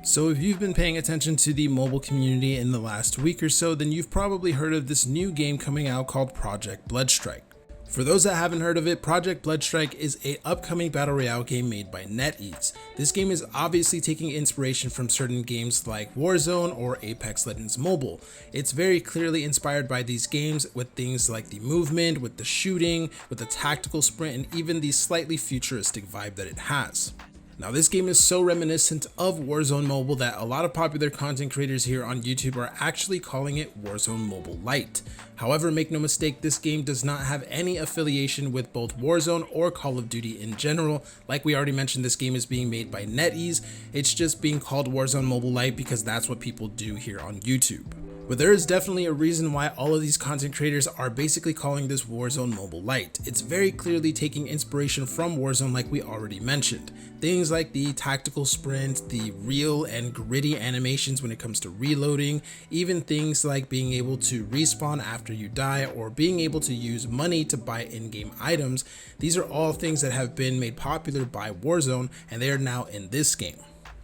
So if you've been paying attention to the mobile community in the last week or so, then you've probably heard of this new game coming out called Project Bloodstrike. For those that haven't heard of it, Project Bloodstrike is an upcoming battle royale game made by NetEase. This game is obviously taking inspiration from certain games like Warzone or Apex Legends Mobile. It's very clearly inspired by these games with things like the movement, with the shooting, with the tactical sprint, and even the slightly futuristic vibe that it has. Now this game is so reminiscent of Warzone Mobile that a lot of popular content creators here on YouTube are actually calling it Warzone Mobile Lite. However, make no mistake, this game does not have any affiliation with both Warzone or Call of Duty in general. Like we already mentioned, this game is being made by NetEase. It's just being called Warzone Mobile Lite because that's what people do here on YouTube. But there is definitely a reason why all of these content creators are basically calling this Warzone Mobile Lite. It's very clearly taking inspiration from Warzone like we already mentioned. Things like the tactical sprint, the real and gritty animations when it comes to reloading, even things like being able to respawn after you die or being able to use money to buy in-game items. These are all things that have been made popular by Warzone and they are now in this game.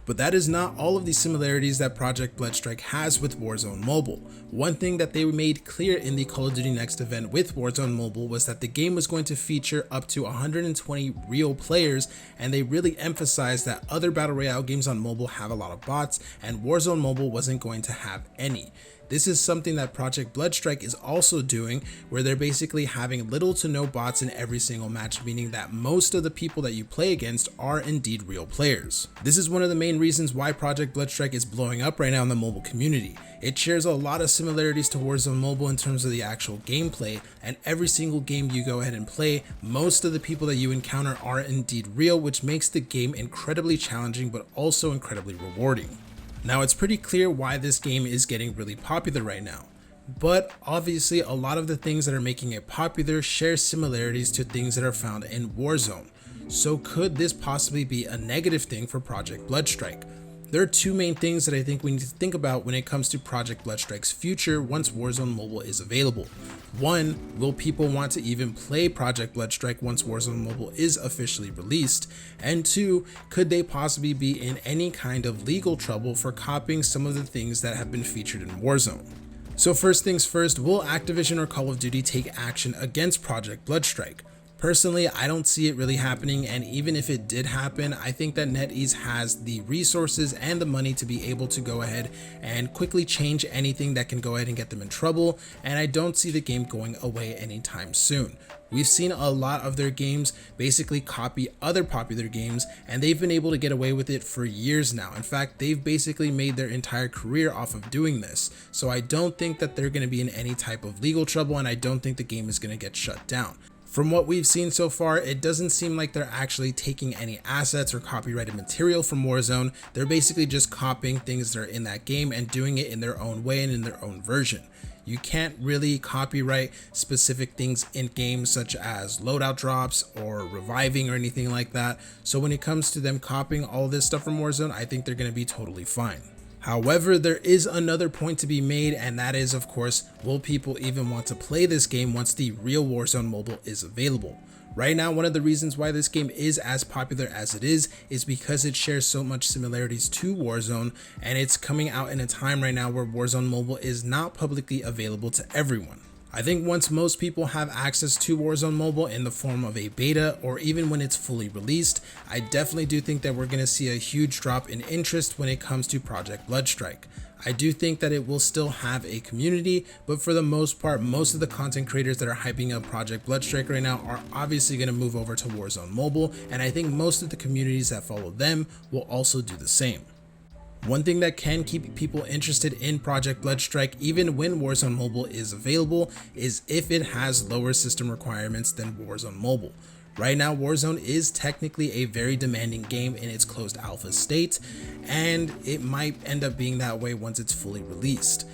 But that is not all of the similarities that Project Bloodstrike has with Warzone Mobile. One thing that they made clear in the Call of Duty Next event with Warzone Mobile was that the game was going to feature up to 120 real players, and they really emphasized that other Battle Royale games on mobile have a lot of bots, and Warzone Mobile wasn't going to have any. This is something that Project Bloodstrike is also doing, where they're basically having little to no bots in every single match, meaning that most of the people that you play against are indeed real players. This is one of the main reasons why Project Bloodstrike is blowing up right now in the mobile community. It shares a lot of similarities to Warzone Mobile in terms of the actual gameplay, and every single game you go ahead and play, most of the people that you encounter are indeed real, which makes the game incredibly challenging but also incredibly rewarding. Now it's pretty clear why this game is getting really popular right now, but obviously a lot of the things that are making it popular share similarities to things that are found in Warzone. So could this possibly be a negative thing for Project Bloodstrike? There are two main things that I think we need to think about when it comes to Project Bloodstrike's future once Warzone Mobile is available. One, will people want to even play Project Bloodstrike once Warzone Mobile is officially released? And two, could they possibly be in any kind of legal trouble for copying some of the things that have been featured in Warzone? So first things first, will Activision or Call of Duty take action against Project Bloodstrike? Personally, I don't see it really happening, and even if it did happen, I think that NetEase has the resources and the money to be able to go ahead and quickly change anything that can go ahead and get them in trouble, and I don't see the game going away anytime soon. We've seen a lot of their games basically copy other popular games, and they've been able to get away with it for years now. In fact, they've basically made their entire career off of doing this, so I don't think that they're going to be in any type of legal trouble, and I don't think the game is going to get shut down. From what we've seen so far, it doesn't seem like they're actually taking any assets or copyrighted material from Warzone. They're basically just copying things that are in that game and doing it in their own way and in their own version. You can't really copyright specific things in games such as loadout drops or reviving or anything like that. So when it comes to them copying all this stuff from Warzone, I think they're going to be totally fine. However, there is another point to be made, and that is, of course, will people even want to play this game once the real Warzone Mobile is available? Right now, one of the reasons why this game is as popular as it is because it shares so much similarities to Warzone, and it's coming out in a time right now where Warzone Mobile is not publicly available to everyone. I think once most people have access to Warzone Mobile in the form of a beta or even when it's fully released, I definitely do think that we're going to see a huge drop in interest when it comes to Project Bloodstrike. I do think that it will still have a community, but for the most part, most of the content creators that are hyping up Project Bloodstrike right now are obviously going to move over to Warzone Mobile, and I think most of the communities that follow them will also do the same. One thing that can keep people interested in Project Bloodstrike even when Warzone Mobile is available is if it has lower system requirements than Warzone Mobile. Right now, Warzone is technically a very demanding game in its closed alpha state, and it might end up being that way once it's fully released.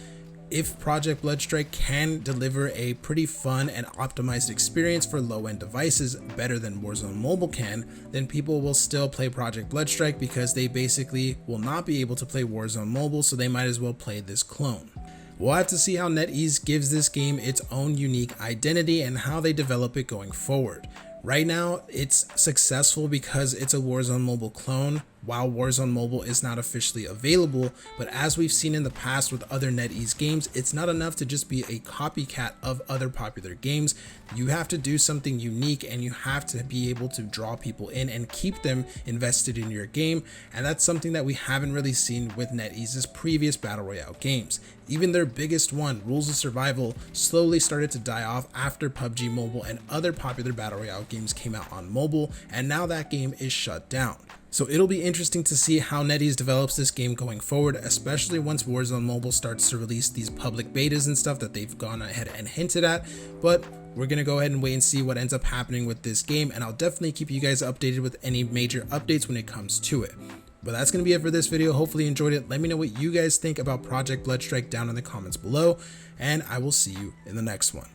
If Project Bloodstrike can deliver a pretty fun and optimized experience for low-end devices better than Warzone Mobile can, then people will still play Project Bloodstrike because they basically will not be able to play Warzone Mobile, so they might as well play this clone. We'll have to see how NetEase gives this game its own unique identity and how they develop it going forward. Right now, it's successful because it's a Warzone Mobile clone, while Warzone Mobile is not officially available. But as we've seen in the past with other NetEase games, it's not enough to just be a copycat of other popular games. You have to do something unique, and you have to be able to draw people in and keep them invested in your game. And that's something that we haven't really seen with NetEase's previous Battle Royale games. Even their biggest one, Rules of Survival, slowly started to die off after PUBG Mobile and other popular Battle Royale games came out on mobile, and now that game is shut down. So it'll be interesting to see how NetEase develops this game going forward, especially once Warzone Mobile starts to release these public betas and stuff that they've gone ahead and hinted at. But we're going to go ahead and wait and see what ends up happening with this game, and I'll definitely keep you guys updated with any major updates when it comes to it. But that's going to be it for this video. Hopefully you enjoyed it. Let me know what you guys think about Project Bloodstrike down in the comments below, and I will see you in the next one.